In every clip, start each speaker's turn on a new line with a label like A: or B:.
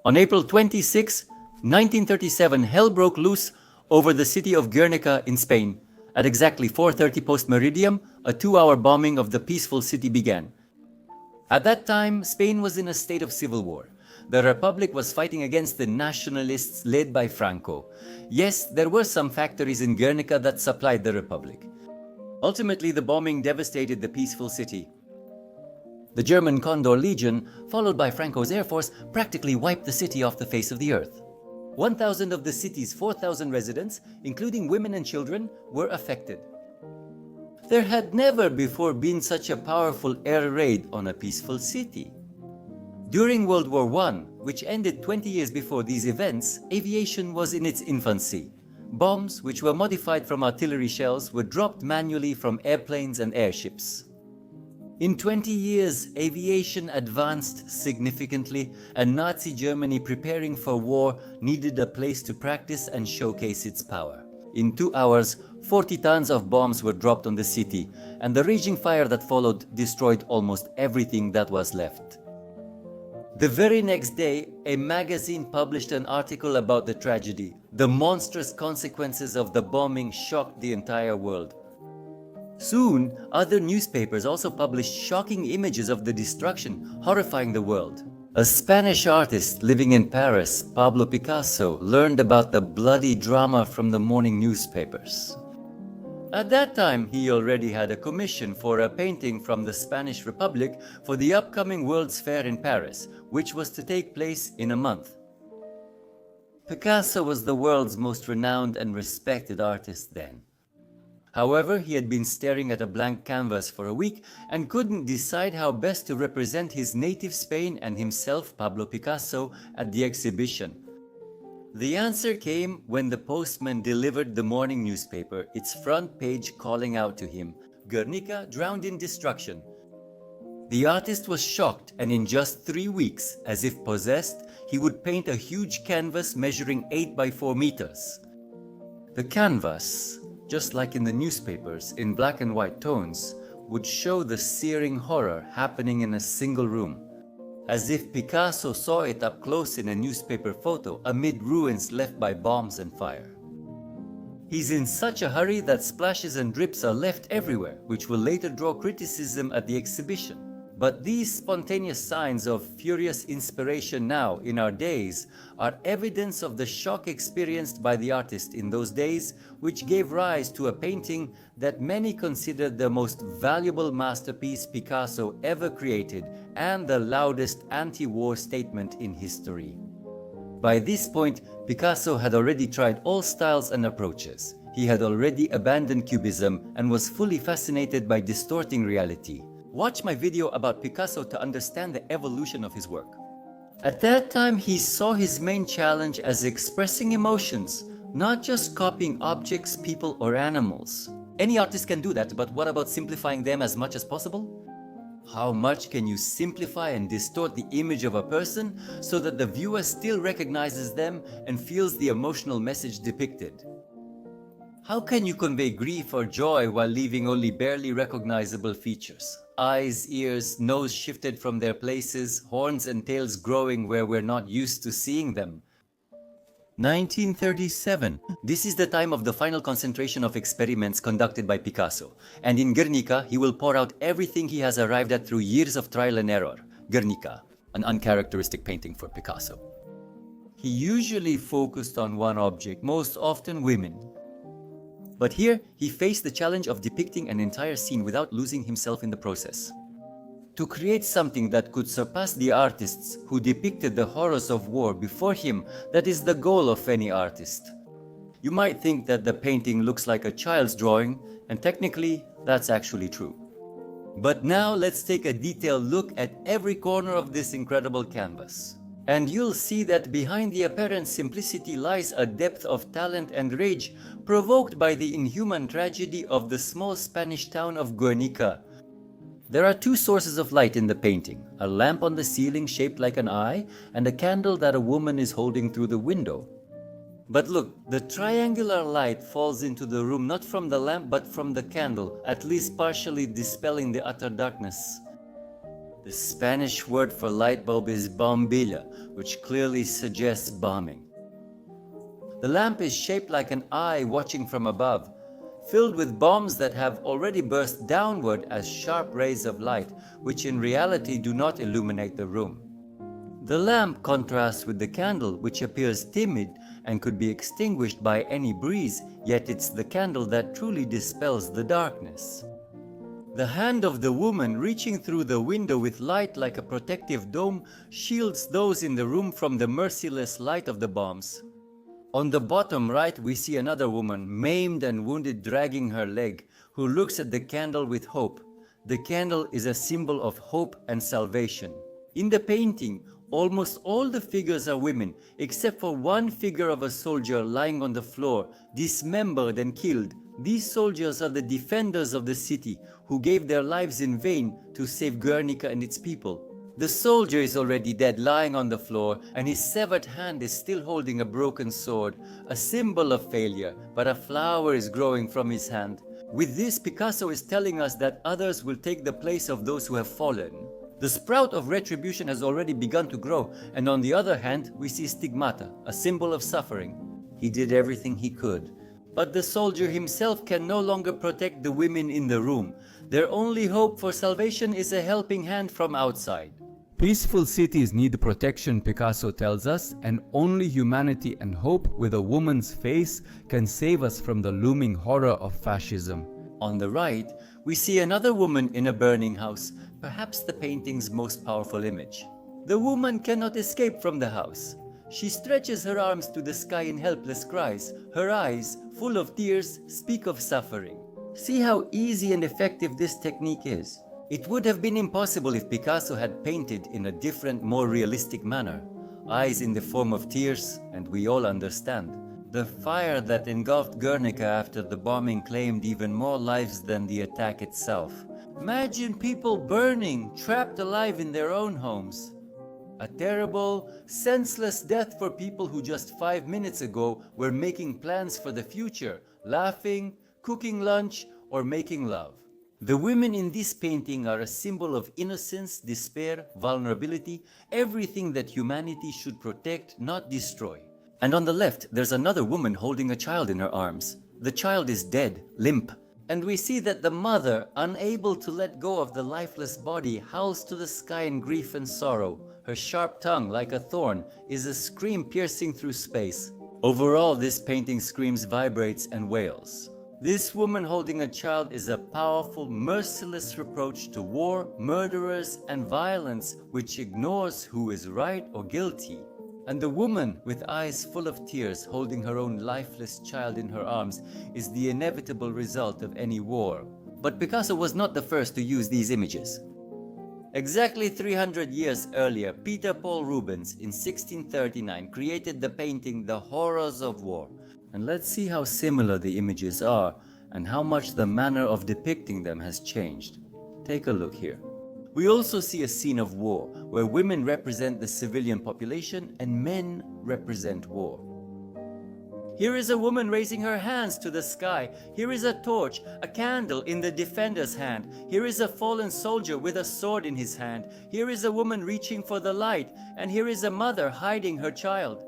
A: On April 26, 1937, hell broke loose over the city of Guernica in Spain. At exactly 4:30 post-meridium, a 2-hour bombing of the peaceful city began. At that time, Spain was in a state of civil war. The Republic was fighting against the nationalists led by Franco. Yes, there were some factories in Guernica that supplied the Republic. Ultimately, the bombing devastated the peaceful city. The German Condor Legion, followed by Franco's Air Force, practically wiped the city off the face of the earth. 1,000 of the city's 4,000 residents, including women and children, were affected. There had never before been such a powerful air raid on a peaceful city. During World War I, which ended 20 years before these events, aviation was in its infancy. Bombs, which were modified from artillery shells, were dropped manually from airplanes and airships. In 20 years, aviation advanced significantly, and Nazi Germany, preparing for war, needed a place to practice and showcase its power. In 2 hours, 40 tons of bombs were dropped on the city, and the raging fire that followed destroyed almost everything that was left. The very next day, a magazine published an article about the tragedy. The monstrous consequences of the bombing shocked the entire world. Soon, other newspapers also published shocking images of the destruction, horrifying the world. A Spanish artist living in Paris, Pablo Picasso, learned about the bloody drama from the morning newspapers. At that time, he already had a commission for a painting from the Spanish Republic for the upcoming World's Fair in Paris, which was to take place in a month. Picasso was the world's most renowned and respected artist then. However, he had been staring at a blank canvas for a week and couldn't decide how best to represent his native Spain and himself, Pablo Picasso, at the exhibition. The answer came when the postman delivered the morning newspaper, its front page calling out to him, "Guernica drowned in destruction." The artist was shocked, and in just 3 weeks, as if possessed, he would paint a huge canvas measuring 8 by 4 meters. The canvas, just like in the newspapers, in black and white tones, would show the searing horror happening in a single room, as if Picasso saw it up close in a newspaper photo amid ruins left by bombs and fire. He's in such a hurry that splashes and drips are left everywhere, which will later draw criticism at the exhibition. But these spontaneous signs of furious inspiration now, in our days, are evidence of the shock experienced by the artist in those days, which gave rise to a painting that many consider the most valuable masterpiece Picasso ever created and the loudest anti-war statement in history. By this point, Picasso had already tried all styles and approaches. He had already abandoned Cubism and was fully fascinated by distorting reality. Watch my video about Picasso to understand the evolution of his work. At that time, he saw his main challenge as expressing emotions, not just copying objects, people, or animals. Any artist can do that, but what about simplifying them as much as possible? How much can you simplify and distort the image of a person so that the viewer still recognizes them and feels the emotional message depicted? How can you convey grief or joy while leaving only barely recognizable features? Eyes, ears, nose shifted from their places, horns and tails growing where we're not used to seeing them. 1937. This is the time of the final concentration of experiments conducted by Picasso. And in Guernica, he will pour out everything he has arrived at through years of trial and error. Guernica, an uncharacteristic painting for Picasso. He usually focused on one object, most often women. But here, he faced the challenge of depicting an entire scene without losing himself in the process. To create something that could surpass the artists who depicted the horrors of war before him, that is the goal of any artist. You might think that the painting looks like a child's drawing, and technically, that's actually true. But now let's take a detailed look at every corner of this incredible canvas. And you'll see that behind the apparent simplicity lies a depth of talent and rage provoked by the inhuman tragedy of the small Spanish town of Guernica. There are 2 sources of light in the painting, a lamp on the ceiling shaped like an eye and a candle that a woman is holding through the window. But look, the triangular light falls into the room not from the lamp but from the candle, at least partially dispelling the utter darkness. The Spanish word for light bulb is bombilla, which clearly suggests bombing. The lamp is shaped like an eye watching from above, filled with bombs that have already burst downward as sharp rays of light, which in reality do not illuminate the room. The lamp contrasts with the candle, which appears timid and could be extinguished by any breeze, yet it's the candle that truly dispels the darkness. The hand of the woman reaching through the window with light like a protective dome shields those in the room from the merciless light of the bombs. On the bottom right, we see another woman, maimed and wounded, dragging her leg, who looks at the candle with hope. The candle is a symbol of hope and salvation. In the painting, almost all the figures are women, except for one figure of a soldier lying on the floor, dismembered and killed. These soldiers are the defenders of the city, who gave their lives in vain to save Guernica and its people. The soldier is already dead, lying on the floor, and his severed hand is still holding a broken sword, a symbol of failure, but a flower is growing from his hand. With this, Picasso is telling us that others will take the place of those who have fallen. The sprout of retribution has already begun to grow, and on the other hand, we see stigmata, a symbol of suffering. He did everything he could. But the soldier himself can no longer protect the women in the room. Their only hope for salvation is a helping hand from outside. Peaceful cities need protection, Picasso tells us, and only humanity and hope with a woman's face can save us from the looming horror of fascism. On the right, we see another woman in a burning house, perhaps the painting's most powerful image. The woman cannot escape from the house. She stretches her arms to the sky in helpless cries. Her eyes, full of tears, speak of suffering. See how easy and effective this technique is. It would have been impossible if Picasso had painted in a different, more realistic manner. Eyes in the form of tears, and we all understand. The fire that engulfed Guernica after the bombing claimed even more lives than the attack itself. Imagine people burning, trapped alive in their own homes. A terrible, senseless death for people who just 5 minutes ago were making plans for the future, laughing, cooking lunch, or making love. The women in this painting are a symbol of innocence, despair, vulnerability, everything that humanity should protect, not destroy. And on the left, there's another woman holding a child in her arms. The child is dead, limp. And we see that the mother, unable to let go of the lifeless body, howls to the sky in grief and sorrow. Her sharp tongue, like a thorn, is a scream piercing through space. Overall, this painting screams, vibrates, and wails. This woman holding a child is a powerful, merciless reproach to war, murderers, and violence, which ignores who is right or guilty. And the woman, with eyes full of tears, holding her own lifeless child in her arms, is the inevitable result of any war. But Picasso was not the first to use these images. Exactly 300 years earlier, Peter Paul Rubens, in 1639, created the painting The Horrors of War. And let's see how similar the images are, and how much the manner of depicting them has changed. Take a look here. We also see a scene of war, where women represent the civilian population and men represent war. Here is a woman raising her hands to the sky. Here is a torch, a candle in the defender's hand. Here is a fallen soldier with a sword in his hand. Here is a woman reaching for the light, and here is a mother hiding her child.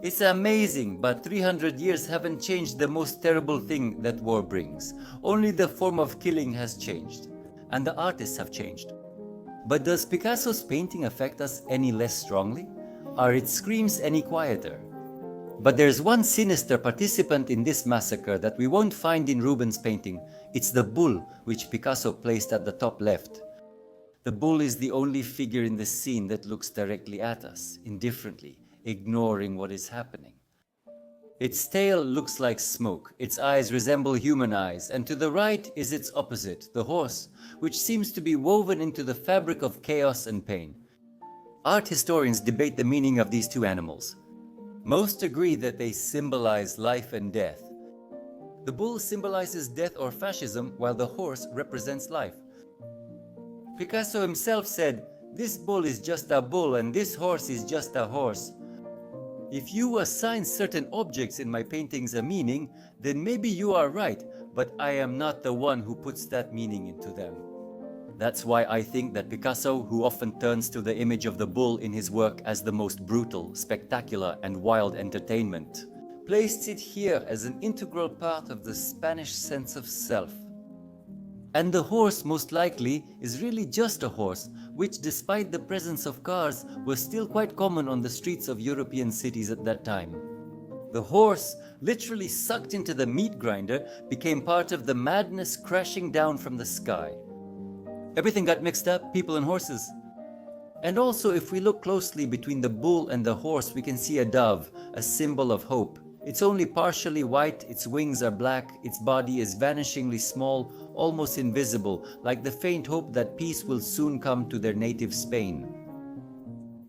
A: It's amazing, but 300 years haven't changed the most terrible thing that war brings. Only the form of killing has changed, and the artists have changed. But does Picasso's painting affect us any less strongly? Are its screams any quieter? But there's one sinister participant in this massacre that we won't find in Rubens' painting. It's the bull, which Picasso placed at the top left. The bull is the only figure in the scene that looks directly at us, indifferently, ignoring what is happening. Its tail looks like smoke, its eyes resemble human eyes, and to the right is its opposite, the horse, which seems to be woven into the fabric of chaos and pain. Art historians debate the meaning of these two animals. Most agree that they symbolize life and death. The bull symbolizes death or fascism, while the horse represents life. Picasso himself said, "This bull is just a bull and this horse is just a horse. If you assign certain objects in my paintings a meaning, then maybe you are right, but I am not the one who puts that meaning into them." That's why I think that Picasso, who often turns to the image of the bull in his work as the most brutal, spectacular, and wild entertainment, placed it here as an integral part of the Spanish sense of self. And the horse, most likely, is really just a horse, which, despite the presence of cars, was still quite common on the streets of European cities at that time. The horse, literally sucked into the meat grinder, became part of the madness crashing down from the sky. Everything got mixed up, people and horses. And also, if we look closely between the bull and the horse, we can see a dove, a symbol of hope. It's only partially white, its wings are black, its body is vanishingly small, almost invisible, like the faint hope that peace will soon come to their native Spain.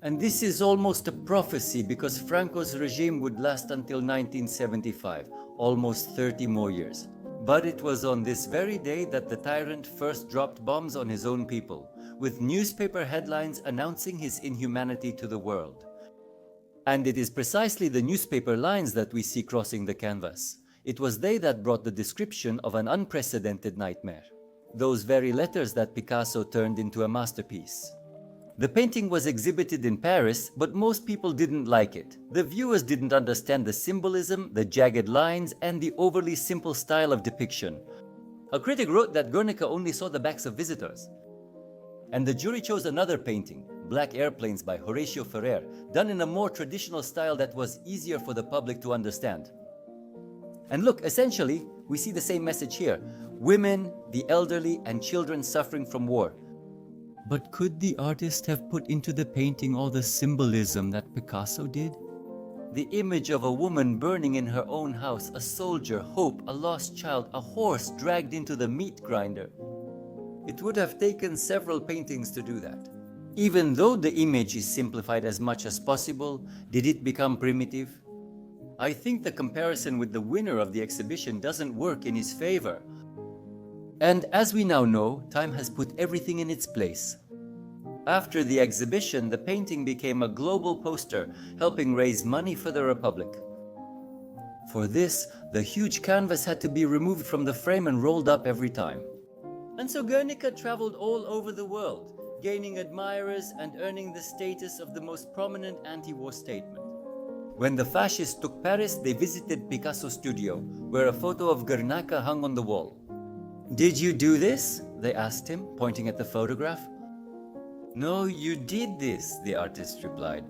A: And this is almost a prophecy because Franco's regime would last until 1975, almost 30 more years. But it was on this very day that the tyrant first dropped bombs on his own people, with newspaper headlines announcing his inhumanity to the world. And it is precisely the newspaper lines that we see crossing the canvas. It was they that brought the description of an unprecedented nightmare. Those very letters that Picasso turned into a masterpiece. The painting was exhibited in Paris, but most people didn't like it. The viewers didn't understand the symbolism, the jagged lines, and the overly simple style of depiction. A critic wrote that Guernica only saw the backs of visitors. And the jury chose another painting, Black Airplanes by Horatio Ferrer, done in a more traditional style that was easier for the public to understand. And look, essentially, we see the same message here. Women, the elderly, and children suffering from war. But could the artist have put into the painting all the symbolism that Picasso did? The image of a woman burning in her own house, a soldier, hope, a lost child, a horse dragged into the meat grinder. It would have taken several paintings to do that. Even though the image is simplified as much as possible, did it become primitive? I think the comparison with the winner of the exhibition doesn't work in his favor. And as we now know, time has put everything in its place. After the exhibition, the painting became a global poster, helping raise money for the Republic. For this, the huge canvas had to be removed from the frame and rolled up every time. And so Guernica traveled all over the world, gaining admirers and earning the status of the most prominent anti-war statement. When the fascists took Paris, they visited Picasso's studio, where a photo of Guernica hung on the wall. "Did you do this?" they asked him, pointing at the photograph. "No, you did this," the artist replied.